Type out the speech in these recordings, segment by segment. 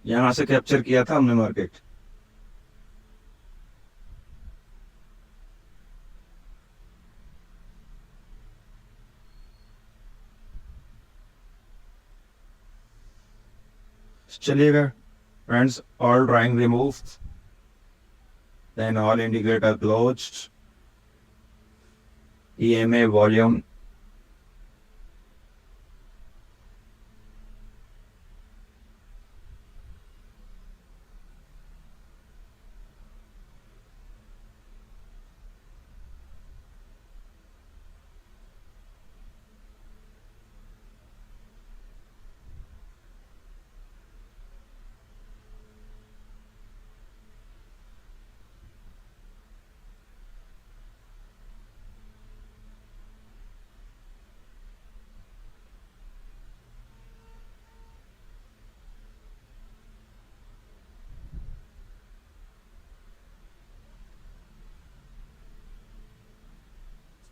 यहां से कैप्चर किया था हमने मार्केट। चलिएगा friends, all drawing remove, then all indicator closed, EMA volume,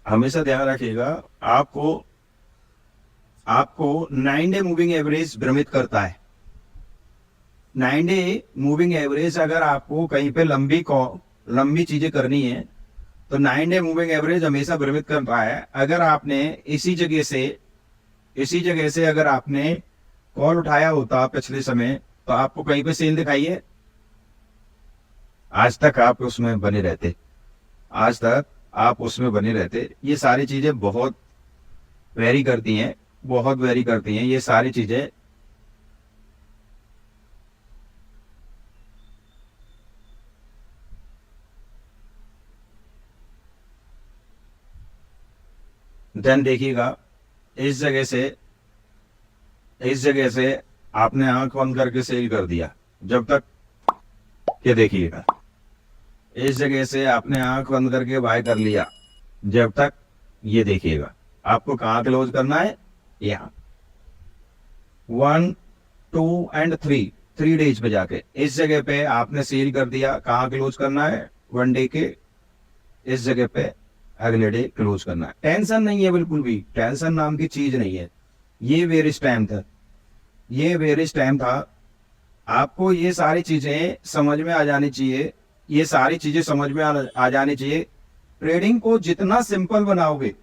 हमेशा ध्यान रखिएगा। आपको आपको 9 डे मूविंग एवरेज भ्रमित करता है। 9 डे मूविंग एवरेज अगर आपको कहीं पे लंबी चीजें करनी है तो 9 डे मूविंग एवरेज हमेशा भ्रमित करता है। अगर आपने इसी जगह से अगर आपने कॉल उठाया होता पिछले समय तो आपको कहीं पे सेल दिखाई है? आज तक आप उसमें बने रहते, आज तक आप उसमें बने रहते। ये सारी चीजें बहुत वेरी करती हैं, बहुत वेरी करती हैं ये सारी चीजें। देन देखिएगा, इस जगह से इस जगह से आपने आंख बंद करके सेल कर दिया जब तक, ये देखिएगा इस जगह से आपने आंख बंद करके बाय कर लिया जब तक, ये देखिएगा आपको कहाँ क्लोज करना है? यहाँ 1 2 एंड 3 डेज पे जाके इस जगह पे आपने सेल कर दिया। कहाँ क्लोज करना है? 1 डे के इस जगह पे अगले डे क्लोज करना है। टेंशन नहीं है, बिल्कुल भी टेंशन नाम की चीज नहीं है। ये वेरिश टाइम था, ये वेरिश टाइम था। आपको ये सारी चीजें समझ में आ जानी चाहिए, ये सारी चीजें समझ में आ जानी चाहिए। ट्रेडिंग को जितना सिंपल बनाओगे,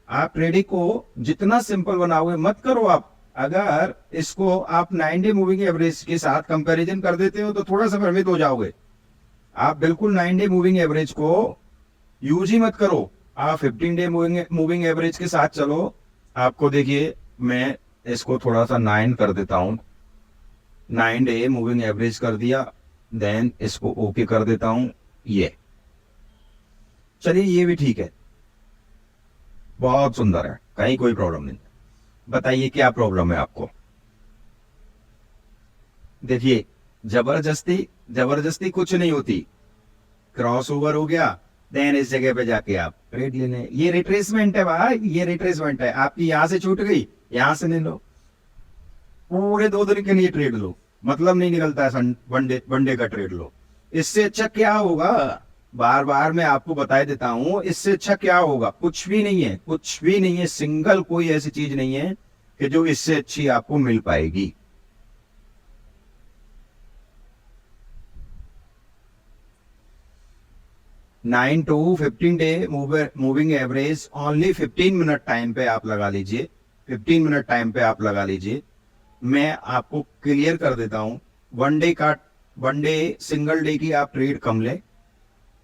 आप ट्रेडिंग को जितना सिंपल बनाओगे, मत करो आप। अगर इसको आप 9 डे मूविंग एवरेज के साथ कंपैरिजन कर देते हो तो थोड़ा सा भ्रमित हो जाओगे। आप बिल्कुल 9 डे मूविंग एवरेज को यूज ही मत करो, आप 15 डे मूविंग एवरेज के साथ चलो। आपको देखिए, मैं इसको थोड़ा सा 9 कर देता हूं। 9 डे मूविंग एवरेज कर दिया, देन इसको ओके कर देता हूं। ये चलिए, ये भी ठीक है, बहुत सुंदर है, कहीं कोई प्रॉब्लम नहीं। बताइए क्या प्रॉब्लम है आपको? देखिए, जबरदस्ती जबरदस्ती कुछ नहीं होती। क्रॉस ओवर हो गया, देन इस जगह पे जाके आप ट्रेड लेने, ये रिट्रेसमेंट है भाई, ये रिट्रेसमेंट है। आपकी यहां से छूट गई, यहां से ले लो, पूरे 2 दिन के लिए ट्रेड लो, मतलब नहीं निकलता है। वनडे का ट्रेड लो। इससे अच्छा क्या होगा? बार बार मैं आपको बता देता हूं, इससे अच्छा क्या होगा? कुछ भी नहीं है, कुछ भी नहीं है। सिंगल कोई ऐसी चीज नहीं है कि जो इससे अच्छी आपको मिल पाएगी। 9 to 15 day moving average only 15 minute time पे आप लगा लीजिए, 15 मिनट टाइम पे आप लगा लीजिए। मैं आपको क्लियर कर देता हूं। वन डे सिंगल डे की आप ट्रेड कम ले।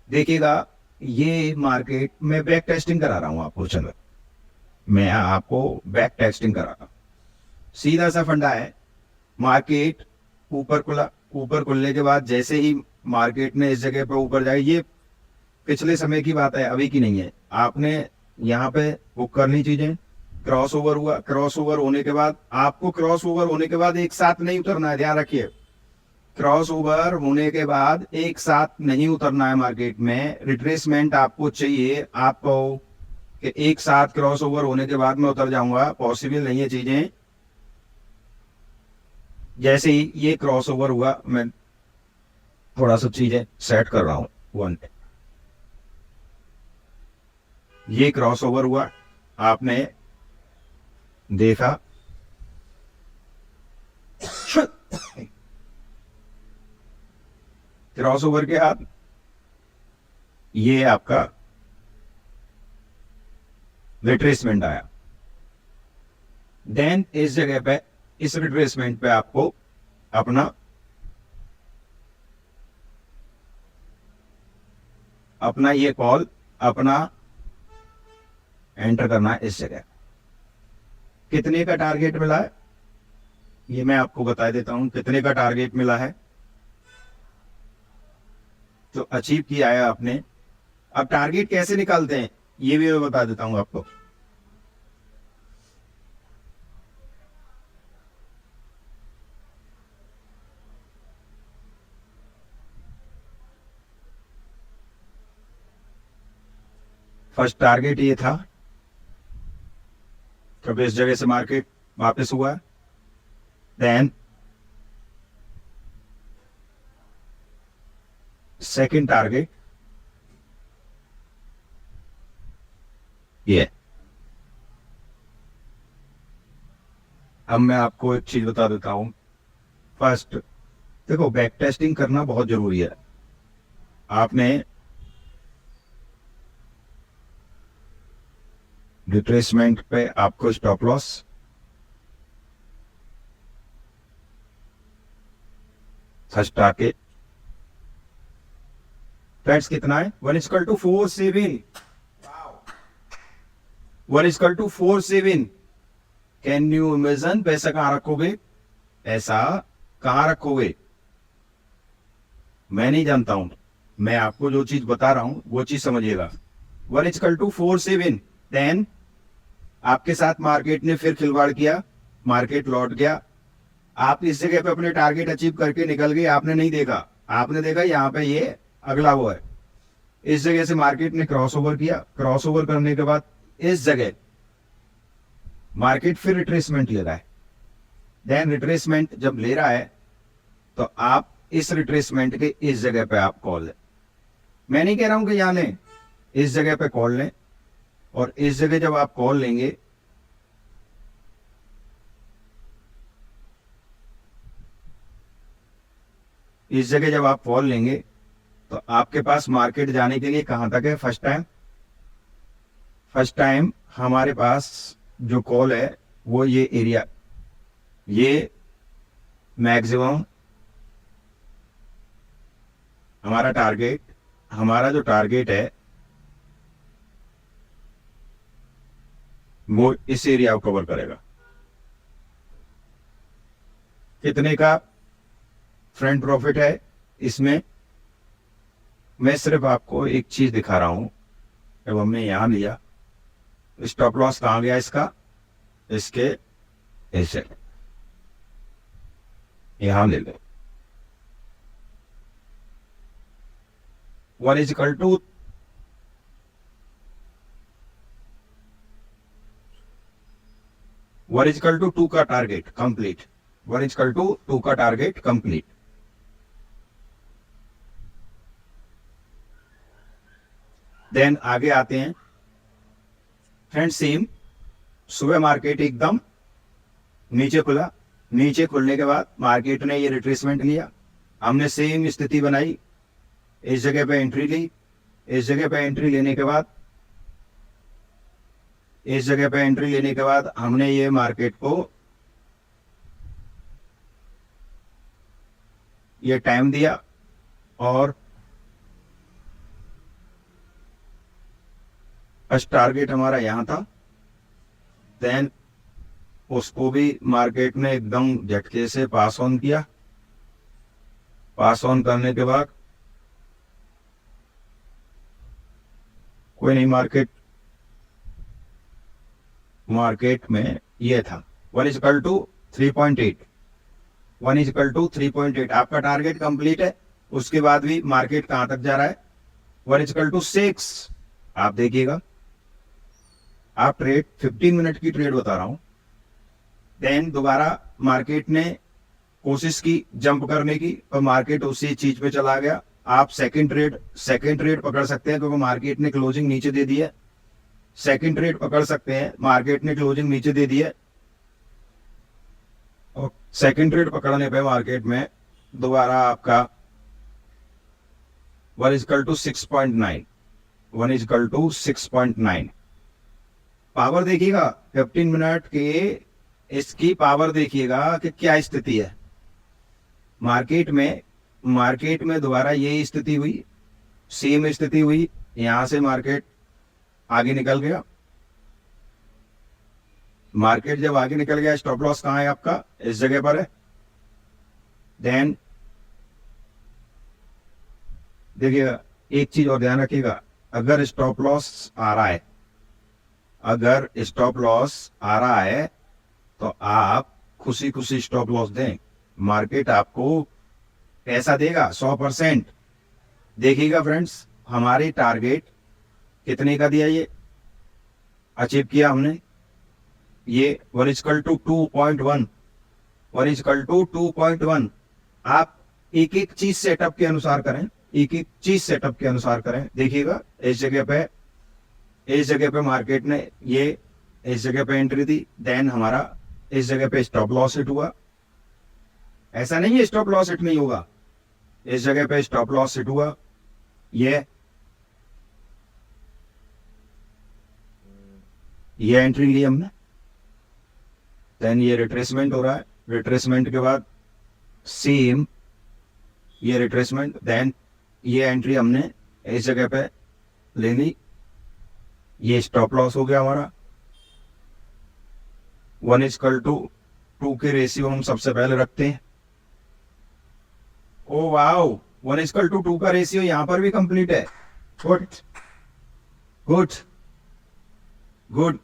देखिएगा, ये मार्केट में बैक टेस्टिंग करा रहा हूं आपको। चलो, मैं आपको बैक टेस्टिंग करा रहा हूं। सीधा सा फंडा है। मार्केट ऊपर खुलने के बाद जैसे ही मार्केट ने इस जगह पर ऊपर जाए, ये पिछले समय की बात है, अभी की नहीं है। आपने यहाँ पे बुक कर ली चीजें, क्रॉस ओवर हुआ, क्रॉस ओवर होने के बाद आपको क्रॉस ओवर होने के बाद एक साथ नहीं उतरना है, ध्यान रखिए। क्रॉस ओवर होने के बाद एक साथ नहीं उतरना है मार्केट में। रिट्रेसमेंट आपको चाहिए, आपको कि एक साथ क्रॉस ओवर होने के बाद मैं उतर जाऊंगा, पॉसिबल नहीं है चीजें। जैसे ही ये क्रॉस ओवर हुआ, मैं थोड़ा सा चीजें सेट कर रहा हूं। वन, ये क्रॉस ओवर हुआ, आपने देखा, क्रॉसओवर के बाद ये आपका रिट्रेसमेंट आया। देन इस जगह पे, इस रिट्रेसमेंट पे आपको अपना ये कॉल एंटर करना है इस जगह। कितने का टारगेट मिला है ये मैं आपको बता देता हूं। कितने का टारगेट मिला है तो अचीव किया है आपने। अब टारगेट कैसे निकालते हैं ये भी मैं बता देता हूं आपको। फर्स्ट टारगेट ये था, कब इस जगह से मार्केट वापस हुआ। देन सेकंड टारगेट ये। अब मैं आपको एक चीज बता देता हूं। फर्स्ट देखो, बैक टेस्टिंग करना बहुत जरूरी है। आपने रिट्रेसमेंट पे आपको stop loss first target friends कितना है 1:47। 1:47। कैन यू इमेजिन पैसा कहां रखोगे? ऐसा कहां रखोगे मैं नहीं जानता हूं। मैं आपको जो चीज बता रहा हूं वो चीज समझिएगा। 1:47। देन आपके साथ मार्केट ने फिर खिलवाड़ किया, मार्केट लौट गया। आप इस जगह पे अपने टारगेट अचीव करके निकल गए। आपने नहीं देखा, आपने देखा यहाँ पे ये अगला वो है। इस जगह से मार्केट ने क्रॉस ओवर किया। क्रॉस ओवर करने के बाद इस जगह मार्केट फिर रिट्रेसमेंट ले रहा है। देन रिट्रेसमेंट जब ले रहा है तो आप इस रिट्रेसमेंट के इस जगह पे आप कॉल लें। मैं नहीं कह रहा हूं कि यहां लें, इस जगह पे कॉल लें। और इस जगह जब आप कॉल लेंगे इस जगह जब आप कॉल लेंगे तो आपके पास मार्केट जाने के लिए कहां तक है? फर्स्ट टाइम हमारे पास जो कॉल है वो ये एरिया, ये मैक्सिमम हमारा जो टारगेट है वो इस एरिया को कवर करेगा। कितने का फ्रंट प्रॉफिट है इसमें? मैं सिर्फ आपको एक चीज दिखा रहा हूं। जब हमने यहां लिया, स्टॉप लॉस कहां गया इसका? इसके ऐसे यहां ले लो। 1:2 का टारगेट कंप्लीट। 1:2 का टारगेट कंप्लीट। देन आगे आते हैं फ्रेंड्स। सेम सुबह मार्केट एकदम नीचे खुला। नीचे खुलने के बाद मार्केट ने ये रिट्रेसमेंट लिया। हमने सेम स्थिति बनाई, इस जगह पे एंट्री ली। इस जगह पे एंट्री लेने के बाद हमने ये मार्केट को ये टाइम दिया और फर्स्ट टारगेट हमारा यहां था। देन उसको भी मार्केट ने एकदम झटके से पास ऑन किया। पास ऑन करने के बाद कोई नहीं, मार्केट में ये था 1:3.8। 1:3.8 आपका टारगेट कंप्लीट है। उसके बाद भी मार्केट कहां तक जा रहा है? 1:6। आप देखिएगा, आप ट्रेड 15 मिनट की ट्रेड बता रहा हूं। देन दोबारा मार्केट ने कोशिश की जंप करने की और मार्केट उसी चीज पे चला गया। आप सेकंड ट्रेड पकड़ सकते हैं क्योंकि मार्केट ने क्लोजिंग नीचे दे दी है। सेकंड ट्रेड पकड़ सकते हैं, मार्केट ने क्लोजिंग नीचे दे दी है। और सेकंड ट्रेड पकड़ने पे मार्केट में दोबारा आपका 1 equal to 6.9, 1 equal to 6.9। Power देखिएगा 15 मिनट के, इसकी पावर देखिएगा कि क्या स्थिति है मार्केट में दोबारा ये स्थिति हुई, सेम स्थिति हुई, यहां से मार्केट आगे निकल गया। मार्केट जब आगे निकल गया, स्टॉप लॉस कहां है आपका, इस जगह पर है। देन देखिएगा, एक चीज और ध्यान रखिएगा, अगर स्टॉप लॉस आ रहा है, अगर स्टॉप लॉस आ रहा है तो आप खुशी खुशी स्टॉप लॉस दें, मार्केट आपको पैसा देगा 100%। देखिएगा फ्रेंड्स, हमारी टारगेट कितने का दिया, ये अचीव किया हमने, ये 1 इजकल टू 2.1, 1 इजकल टू 2.1। आप एक एक चीज सेटअप के अनुसार करें, एक एक चीज सेटअप के अनुसार करें। देखिएगा इस जगह पे मार्केट ने ये इस जगह पे एंट्री दी, देन हमारा इस जगह पे स्टॉप लॉस हिट हुआ। ऐसा नहीं है स्टॉप लॉस हिट नहीं होगा, इस जगह पे स्टॉप लॉस हिट हुआ, ये एंट्री ली हमने, देन ये रिट्रेसमेंट हो रहा है, रिट्रेसमेंट के बाद सेम ये रिट्रेसमेंट, देन ये एंट्री हमने इस जगह पे ले ली, ये स्टॉप लॉस हो गया हमारा। 1 इजकल टू 2 के रेशियो हम सबसे पहले रखते हैं। ओ वाओ, 1 इजकल टू 2 का रेशियो यहां पर भी कंप्लीट है। Good good good.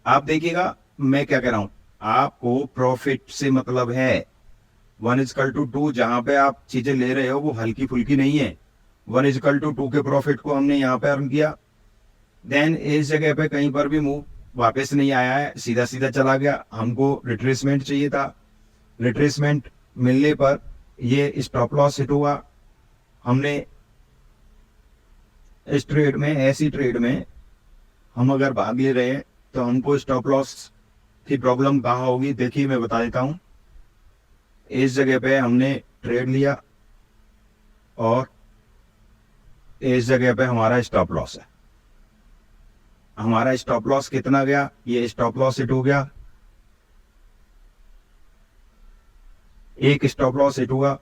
आप देखिएगा मैं क्या कह रहा हूं, आपको प्रॉफिट से मतलब है। 1 इजकल टू 2 जहां पे आप चीजें ले रहे हो वो हल्की फुल्की नहीं है। 1 इजकल टू 2 के प्रॉफिट को हमने यहाँ पे अर्न किया, देन इस जगह पे कहीं पर भी मूव वापस नहीं आया है, सीधा सीधा चला गया। हमको रिट्रेसमेंट चाहिए था, रिट्रेसमेंट मिलने पर ये स्टॉप लॉस हिट हुआ। हमने इस ट्रेड में, ऐसी ट्रेड में हम अगर भाग ले रहे हैं तो हमको स्टॉप लॉस की प्रॉब्लम कहाँ होगी, देखिए मैं बता देता हूं। इस जगह पे हमने ट्रेड लिया और इस जगह पे हमारा स्टॉप लॉस है। हमारा स्टॉप लॉस कितना गया, ये स्टॉप लॉस हिट हो गया, एक स्टॉप लॉस हिट हुआ,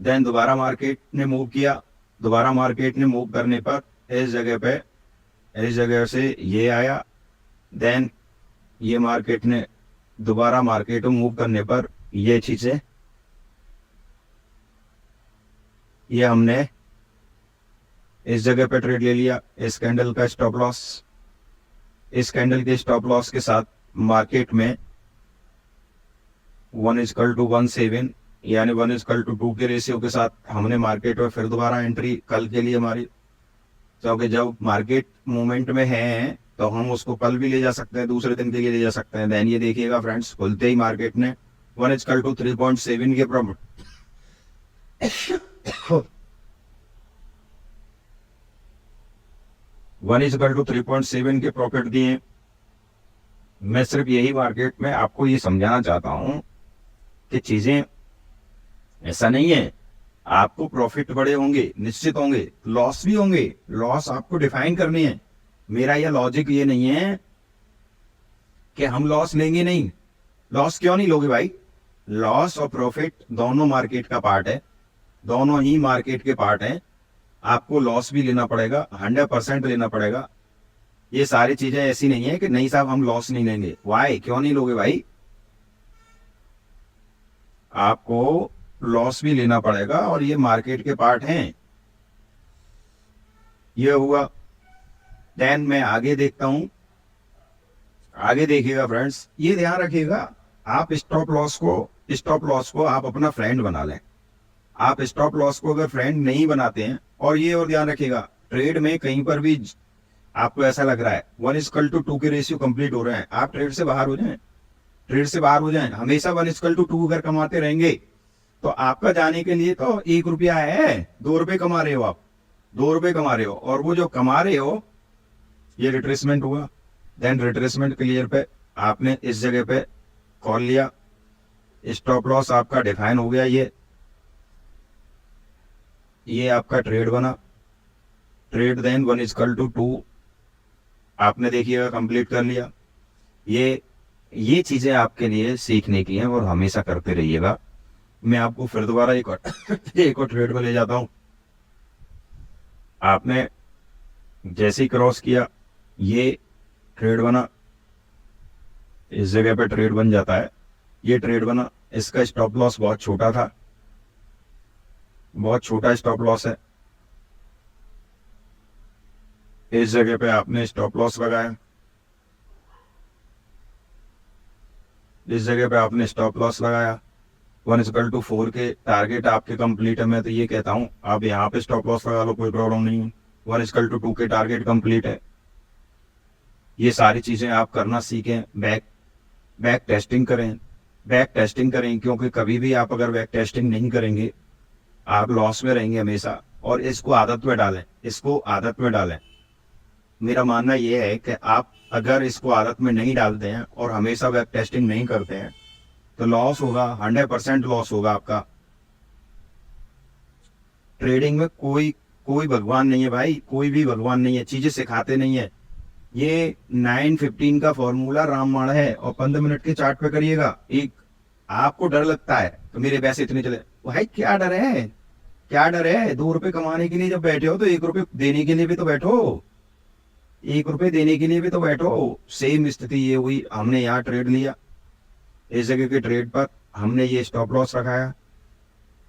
देन दोबारा मार्केट ने मूव किया। दोबारा मार्केट ने मूव करने पर इस जगह पे, इस जगह से ये आया, देन ये मार्केट ने दोबारा मार्केट में मूव करने पर ये चीजें, ये हमने इस जगह पे ट्रेड ले लिया। इस कैंडल का स्टॉप लॉस, इस कैंडल के स्टॉप लॉस के साथ मार्केट में 1 इजकल टू 1.7 यानी 1 इजकल टू 2 के रेशियो के साथ हमने मार्केट में फिर दोबारा एंट्री कल के लिए हमारी, क्योंकि जब मार्केट मूवमेंट में है तो हम उसको कल भी ले जा सकते हैं, दूसरे दिन के लिए ले जा सकते हैं। देन ये देखिएगा फ्रेंड्स, खुलते ही मार्केट ने 1 इजकल टू 3.7 के प्रॉफिट 1 इजकल टू 3.7 के प्रॉफिट दिए। मैं सिर्फ यही मार्केट में आपको ये समझाना चाहता हूं कि चीजें ऐसा नहीं है, आपको प्रॉफिट बड़े होंगे, निश्चित होंगे, लॉस भी होंगे, लॉस आपको डिफाइन करनी है। मेरा यह लॉजिक ये नहीं है कि हम लॉस लेंगे नहीं। लॉस क्यों नहीं लोगे भाई, लॉस और प्रॉफिट दोनों मार्केट का पार्ट है, दोनों ही मार्केट के पार्ट हैं। आपको लॉस भी लेना पड़ेगा, 100% लेना पड़ेगा। ये सारी चीजें ऐसी नहीं है कि नहीं साहब हम लॉस नहीं लेंगे। वाई, क्यों नहीं लोगे भाई, आपको लॉस भी लेना पड़ेगा और ये मार्केट के पार्ट हैं। ये हुआ, देन मैं आगे देखता हूं। आगे देखिएगा फ्रेंड्स, ये ध्यान रखिएगा, आप स्टॉप लॉस को आप अपना फ्रेंड बना लें। आप स्टॉप लॉस को अगर फ्रेंड नहीं बनाते हैं, और ये और ध्यान रखिएगा, ट्रेड में कहीं पर भी आपको ऐसा लग रहा है 1 इजकल टू 2 के रेशियो कंप्लीट हो रहे हैं, आप ट्रेड से बाहर हो जाएं, ट्रेड से बाहर हो जाएं। हमेशा 1 इजकल टू 2 अगर कमाते रहेंगे तो आपका जाने के लिए तो 1 रुपया है, 2 रुपए कमा रहे हो आप, 2 रुपए कमा रहे हो, और वो जो कमा रहे हो ये रिट्रेसमेंट हुआ। देन रिट्रेसमेंट क्लियर पे आपने इस जगह पे कॉल लिया, स्टॉप लॉस आपका डिफाइन हो गया। ये ये आपका ट्रेड बना, ट्रेड देन 1:2 आपने देखिएगा कंप्लीट कर लिया। ये चीजें आपके लिए सीखने की हैं और हमेशा करते रहिएगा। मैं आपको फिर दोबारा एक और एक और ट्रेड में ले जाता हूं। आपने जैसे ही क्रॉस किया, ये ट्रेड बना, इस जगह पे ट्रेड बन जाता है, ये ट्रेड बना, इसका स्टॉप लॉस बहुत छोटा था, बहुत छोटा स्टॉप लॉस है। इस जगह पे आपने स्टॉप लॉस लगाया, इस जगह पे आपने स्टॉप लॉस लगाया। 1:4 के टारगेट आपके कंप्लीट है। मैं तो ये कहता हूं आप यहाँ पे स्टॉप लॉस लगा लो, कोई प्रॉब्लम नहीं है। 1:2 के टारगेट कंप्लीट है। ये सारी चीजें आप करना सीखें। बैक टेस्टिंग करें, बैक टेस्टिंग करें, क्योंकि कभी भी आप अगर बैक टेस्टिंग नहीं करेंगे आप लॉस में रहेंगे हमेशा। और इसको आदत में डालें, इसको आदत में डालें। मेरा मानना यह है कि आप अगर इसको आदत में नहीं डालते हैं और हमेशा बैक टेस्टिंग नहीं करते हैं तो लॉस होगा, 100% लॉस होगा आपका। ट्रेडिंग में कोई कोई भगवान नहीं है भाई, कोई भी भगवान नहीं है, चीजें सिखाते नहीं है। ये 9:15 का फॉर्मूला रामबाण है और 15 मिनट के चार्ट पे करिएगा। एक आपको डर लगता है तो मेरे पैसे इतने चले, भाई क्या डर है, क्या डर है? 2 रुपए कमाने के लिए जब बैठे हो तो 1 रुपए देने के लिए भी तो बैठो, 1 रुपए देने के लिए भी तो बैठो। सेम स्थिति ये हुई, हमने यहाँ ट्रेड लिया, इस जगह के ट्रेड पर हमने ये स्टॉप लॉस लगाया।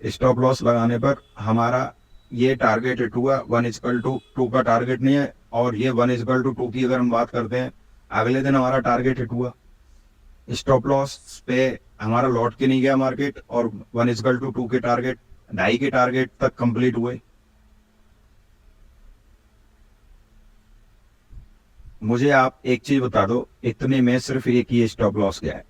स्टॉप लॉस लगाने पर हमारा ये टारगेट हिट हुआ। 1:2 का टारगेट नहीं है, और ये 1:2 की अगर हम बात करते हैं, अगले दिन हमारा टारगेट हिट हुआ। स्टॉप लॉस पे हमारा लौट के नहीं गया मार्केट, और 1:2 के टारगेट, 2.5 के टारगेट तक कंप्लीट हुए। मुझे आप एक चीज बता दो, इतने में सिर्फ एक ही स्टॉप लॉस गया है,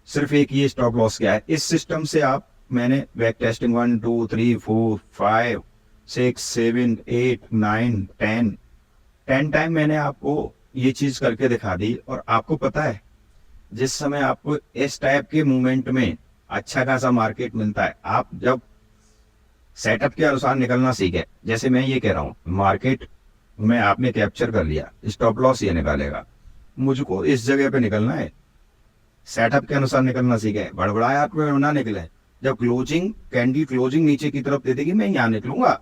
सिर्फ एक ही स्टॉप लॉस गया है। इस सिस्टम से आप, मैंने बैक टेस्टिंग 1 2 3 4 5 6 7 8 9 10 टाइम मैंने आपको ये चीज करके दिखा दी। और आपको पता है जिस समय आपको इस टाइप के मूवमेंट में अच्छा खासा मार्केट मिलता है, आप जब सेटअप के अनुसार निकलना सीखे, जैसे मैं ये कह रहा हूं मार्केट में आपने कैप्चर कर लिया, स्टॉप लॉस ये निकालेगा, मुझको इस जगह पे निकलना है, सेटअप के अनुसार निकलना सीखे, बड़बड़ाया आपको ना निकले। जब क्लोजिंग कैंडल क्लोजिंग नीचे की तरफ दे देगी, मैं यहाँ निकलूंगा,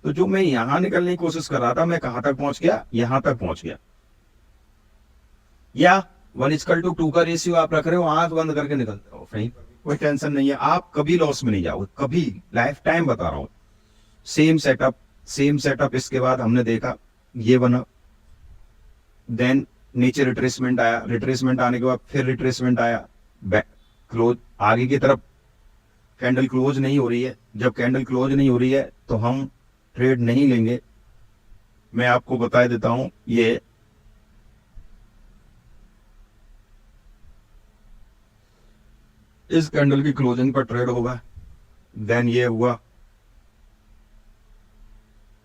तो जो मैं यहाँ निकलने की कोशिश कर रहा था, मैं कहां तक पहुंच गया, यहां तक पहुंच गया। या 1:2 का रेशियो आप रख रहे हो, आंख बंद करके निकलते हो, कहीं कोई टेंशन नहीं है, आप कभी लॉस में नहीं जाओगे, कभी, लाइफ टाइम बता रहा हूं। Same setup, same setup. इसके बाद हमने देखा ये बना, देन नीचे रिट्रेसमेंट आया, रिट्रेसमेंट आने के बाद फिर रिट्रेसमेंट आया, बैक क्लोज, आगे की तरफ कैंडल क्लोज नहीं हो रही है। जब कैंडल क्लोज नहीं हो रही है तो हम ट्रेड नहीं लेंगे। मैं आपको बता देता हूं, ये इस कैंडल की क्लोजिंग पर ट्रेड होगा, देन ये हुआ,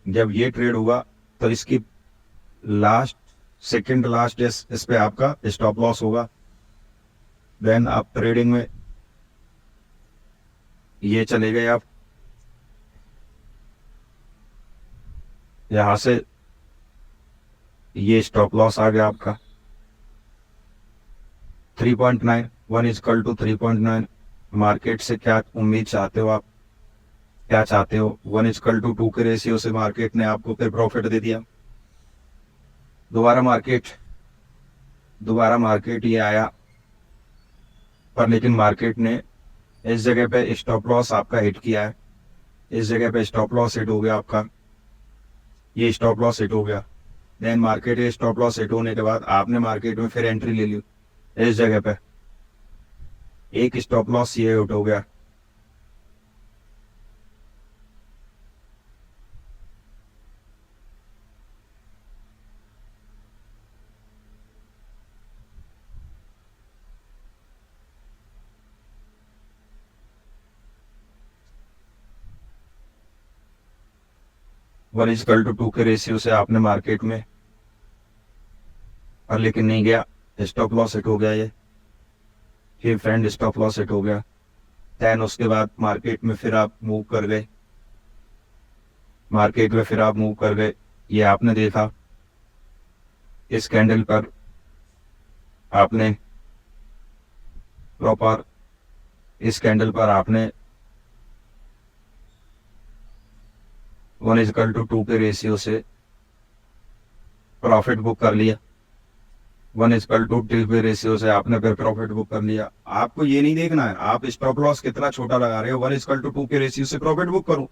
जब ये ट्रेड हुआ तो इसकी लास्ट, सेकंड लास्ट इस पे आपका स्टॉप लॉस होगा। देन आप ट्रेडिंग में ये चले गए, आप यहां से ये स्टॉप लॉस आ गया आपका 3.9, 1:3.9। मार्केट से क्या उम्मीद चाहते हो आप, क्या चाहते हो? 1:2 के रेशियो से मार्केट ने आपको फिर प्रॉफिट दे दिया। दोबारा मार्केट ये आया, पर लेकिन मार्केट ने इस जगह पे स्टॉप लॉस आपका हिट किया है, इस जगह पे स्टॉप लॉस हिट हो गया आपका, ये स्टॉप लॉस हिट हो गया। देन मार्केट ये स्टॉप लॉस हिट होने के बाद आपने मार्केट में फिर एंट्री ले ली, इस जगह पे एक स्टॉप लॉस ये हिट हो गया। वन इज टू 2 के रेशियो से आपने मार्केट में, और लेकिन नहीं गया, स्टॉप लॉस हिट हो गया ये, फिर फ्रेंड स्टॉप लॉस हिट हो गया। देन उसके बाद मार्केट में फिर आप मूव कर गए, मार्केट में फिर आप मूव कर गए, ये आपने देखा इस कैंडल पर आपने प्रॉपर, इस कैंडल पर आपने 1:2 के रेशियो से प्रॉफिट बुक कर लिया। 1:2 के रेशियो से आपने फिर प्रॉफिट बुक कर लिया। आपको ये नहीं देखना है आप स्टॉप लॉस कितना छोटा लगा रहे हो, 1:2 के रेशियो से प्रॉफिट बुक करो।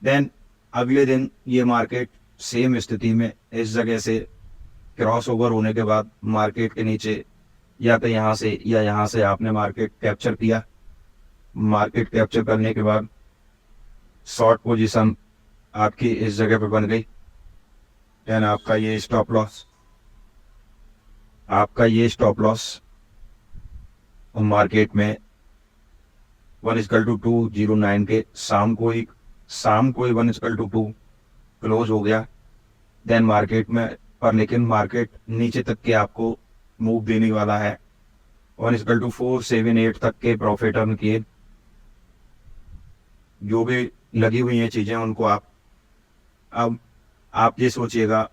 देन अगले दिन ये मार्केट सेम स्थिति में इस जगह से क्रॉस ओवर होने के बाद मार्केट के नीचे या तो यहाँ से या यहाँ से आपने मार्केट कैप्चर किया। मार्केट कैप्चर करने के बाद शॉर्ट पोजीशन आपकी इस जगह पे बन गई। देन आपका ये स्टॉप लॉस, आपका ये स्टॉप लॉस मार्केट में 1:209 के शाम को ही 1:2 क्लोज हो गया। देन मार्केट में पर लेकिन मार्केट नीचे तक के आपको मूव देने वाला है। 1:478 तक के प्रॉफिट अर्न किए। जो भी लगी हुई हैं चीजें उनको अब आप ये सोचिएगा,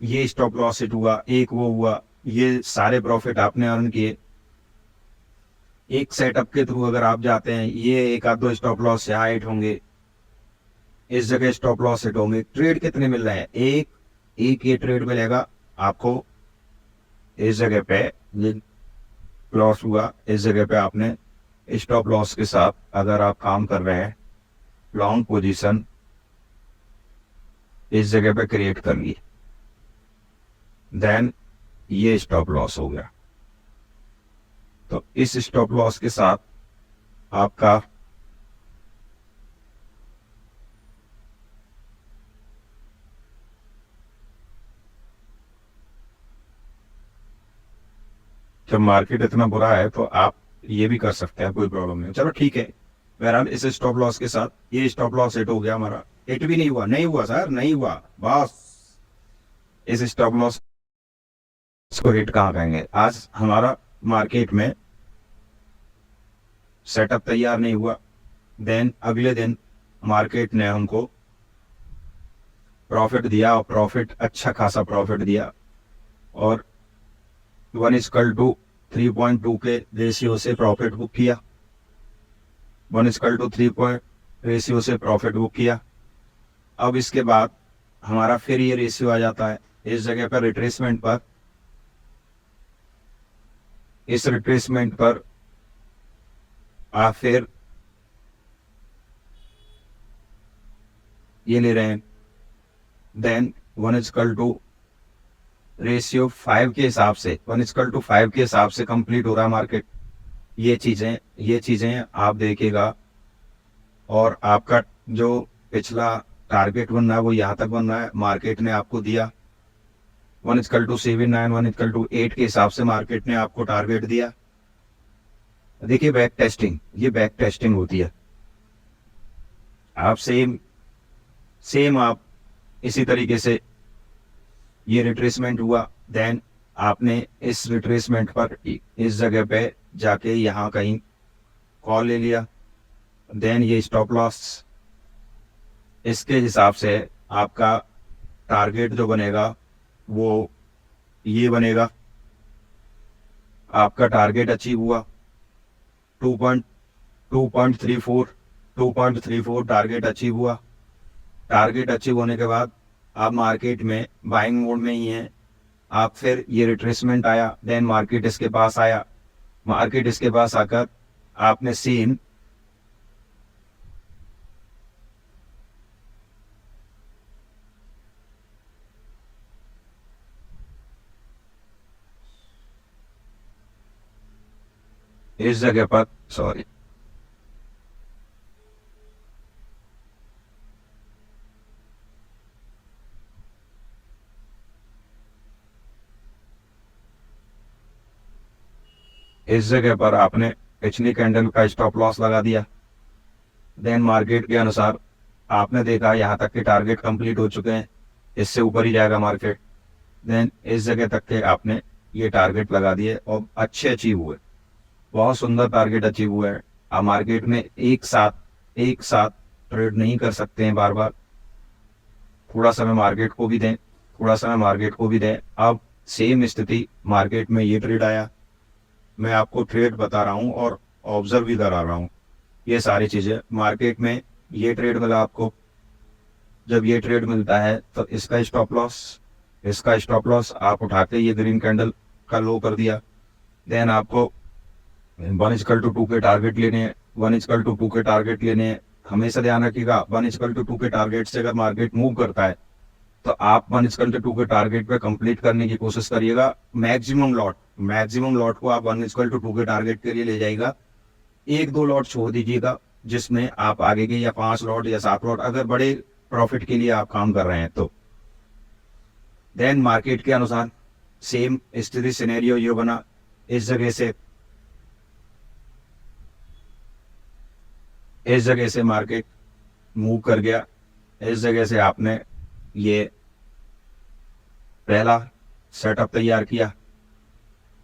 ये स्टॉप लॉस हिट हुआ, एक वो हुआ, ये सारे प्रॉफिट आपने अर्न किए। एक सेटअप के थ्रू अगर आप जाते हैं, ये एक आध दो स्टॉप लॉस यहाँ हिट होंगे, इस जगह स्टॉप लॉस हिट होंगे। ट्रेड कितने मिल रहे हैं? एक ये ट्रेड मिलेगा आपको इस जगह पे, ये लॉस हुआ इस जगह पे। आपने स्टॉप लॉस के साथ अगर आप काम कर रहे हैं, लॉन्ग पोजीशन इस जगह पे क्रिएट कर ली, देन ये स्टॉप लॉस हो गया। तो इस स्टॉप लॉस के साथ आपका जब मार्केट इतना बुरा है तो आप ये भी कर सकते हैं, कोई प्रॉब्लम नहीं। चलो ठीक है, बहरहाल इस स्टॉप लॉस के साथ ये स्टॉप लॉस हिट हो गया हमारा। हिट भी नहीं हुआ, नहीं हुआ सर, नहीं हुआ बस। इस स्टॉप लॉस को हिट कहाँ कहेंगे? आज हमारा मार्केट में सेटअप तैयार नहीं हुआ। देन अगले दिन मार्केट ने हमको प्रॉफिट दिया और प्रॉफिट अच्छा खासा प्रॉफिट दिया और 1:3.2 के रेशियो से प्रॉफिट बुक किया। 1:3 रेशियो से प्रॉफिट बुक किया। अब इसके बाद हमारा फिर ये रेशियो आ जाता है इस जगह पर रिट्रेसमेंट पर। इस रिट्रेसमेंट पर आप फिर ये ले रहे हैं। देन 1:2 रेशियो 5 के हिसाब से 1:5 के हिसाब से कंप्लीट हो रहा है मार्केट। ये चीजें आप देखिएगा। और आपका जो पिछला टारगेट बन रहा है वो यहाँ तक बन रहा है। मार्केट ने आपको दिया 1:7, 1:8 के हिसाब से मार्केट ने आपको टारगेट दिया। देखिए बैक टेस्टिंग, ये बैक टेस्टिंग होती है। आप सेम आप इसी तरीके से ये रिट्रेसमेंट हुआ। देन आपने इस रिट्रेसमेंट पर इस जगह पे जाके यहाँ कहीं कॉल ले लिया। देन ये स्टॉप लॉस, इसके हिसाब से आपका टारगेट जो बनेगा वो ये बनेगा। आपका टारगेट अचीव हुआ 2.34 टारगेट अचीव हुआ। टारगेट अचीव होने के बाद आप मार्केट में बाइंग मोड में ही हैं। आप फिर ये रिट्रेसमेंट आया, देन मार्केट इसके पास आया। मार्केट इसके पास आकर आपने सीन इस जगह पर, सॉरी, इस जगह पर आपने पिछली कैंडल का स्टॉप लॉस लगा दिया। देन मार्केट के अनुसार आपने देखा यहाँ तक के टारगेट कंप्लीट हो चुके हैं, इससे ऊपर ही जाएगा मार्केट। देन इस जगह तक के आपने ये टारगेट लगा दिए और अच्छे अचीव हुए, बहुत सुंदर टारगेट अचीव हुआ है। आप मार्केट में एक साथ ट्रेड नहीं कर सकते हैं बार बार। थोड़ा समय मार्केट को भी दें, थोड़ा समय मार्केट को भी दें। अब सेम स्थिति मार्केट में ये ट्रेड आया, मैं आपको ट्रेड बता रहा हूँ और ऑब्जर्व भी करा रहा हूँ। ये सारी चीज़ें मार्केट में ये ट्रेड मिला आपको, जब ये ट्रेड मिलता है तो इसका स्टॉप लॉस आप उठा के ये ग्रीन कैंडल का लो कर दिया। देन आपको 1:2 के टारगेट लेने हैं, 1:2 के टारगेट लेने हैं। हमेशा ध्यान रखिएगा 1:2 के टारगेट से अगर मार्केट मूव करता है तो आप 1:2 के टारगेट पे कंप्लीट करने की कोशिश करिएगा। मैक्सिमम लॉट को आप 1:2 के टारगेट के लिए ले जाइएगा। 1-2 लॉट छोड़ दीजिएगा जिसमें आप आगे के, या 5 लॉट या 7 लॉट अगर बड़े प्रॉफिट के लिए आप काम कर रहे हैं तो। देन मार्केट के अनुसार सेम स्थिति सिनेरियो ये बना, इस जगह से मार्केट मूव कर गया। इस जगह से आपने ये पहला सेटअप तैयार किया।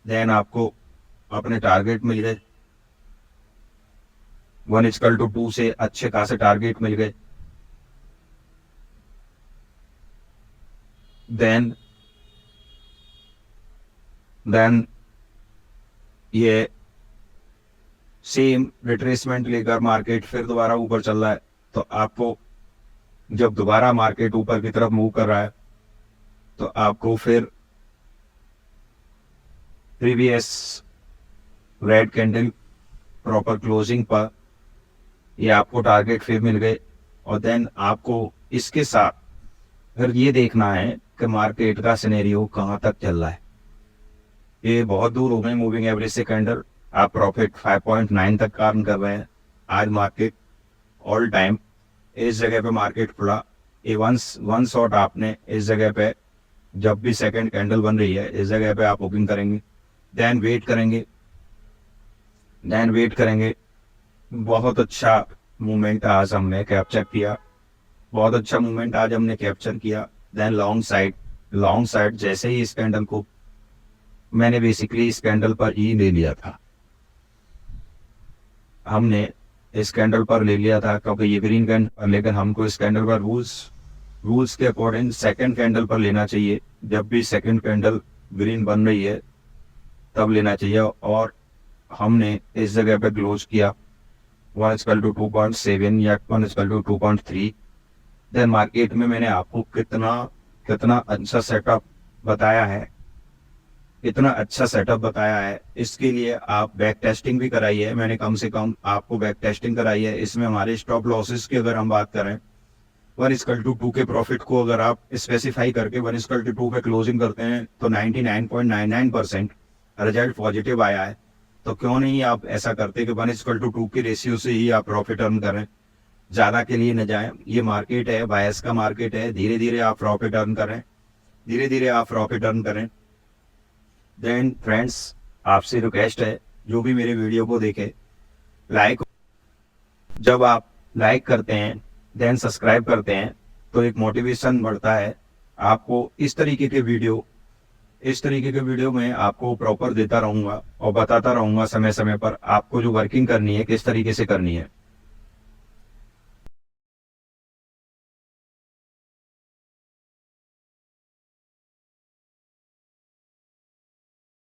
देन आपको अपने टारगेट मिल गए, 1:2 से अच्छे खासे टारगेट मिल गए। देन ये सेम रिट्रेसमेंट लेकर मार्केट फिर दोबारा ऊपर चल रहा है। तो आपको जब दोबारा मार्केट ऊपर की तरफ मूव कर रहा है तो आपको फिर previous red candle proper closing पर ये आपको टारगेट फिर मिल गए। और देन आपको इसके साथ फिर ये देखना है कि मार्केट का सिनेरियो कहाँ तक चल रहा है। ये बहुत दूर हो गए मूविंग एवरेज से कैंडल, आप प्रॉफिट 5.9 तक अर्न कर रहे हैं। आज मार्केट ऑल टाइम इस जगह पे मार्केट खुला, ये वन शॉट आपने इस जगह पे, जब भी सेकंड कैंडल बन रही है इस जगह पे आप ओपनिंग करेंगे। देन वेट करेंगे। बहुत अच्छा मूवमेंट आज हमने कैप्चर किया, देन लॉन्ग साइड जैसे ही इस कैंडल को मैंने बेसिकली इस कैंडल पर ही ले लिया था, हमने इस कैंडल पर ले लिया था क्योंकि ये ग्रीन कैंडल, लेकिन हमको इस कैंडल पर रूल्स के अकॉर्डिंग सेकंड कैंडल पर लेना चाहिए। जब भी सेकंड कैंडल ग्रीन बन रही है तब लेना चाहिए। और हमने इस जगह पे क्लोज किया 1:2.7 या 1:2.3। देन मार्केट में मैंने आपको कितना अच्छा सेटअप बताया है, इसके लिए आप बैक टेस्टिंग भी कराई है। मैंने कम से कम आपको बैक टेस्टिंग कराई है। इसमें हमारे स्टॉप लॉसेस की अगर हम बात करें, 1:2 के प्रॉफिट को अगर आप स्पेसिफाई करके 1:2 पे क्लोजिंग करते हैं तो 99.99% रिजल्ट पॉजिटिव आया है। तो क्यों नहीं आप ऐसा करते कि 1:2 के रेशियो से ही आप प्रॉफिट अर्न करें, ज़्यादा के लिए न जाएं। ये मार्केट है, बायस का मार्केट है, धीरे धीरे आप प्रॉफिट अर्न करें। देन फ्रेंड्स, आपसे रिक्वेस्ट है जो भी मेरे वीडियो को देखे, जब आप लाइक करते हैं देन सब्सक्राइब करते हैं तो एक मोटिवेशन बढ़ता है। आपको इस तरीके के वीडियो में आपको प्रॉपर देता रहूंगा और बताता रहूंगा समय समय पर आपको जो वर्किंग करनी है किस तरीके से करनी है।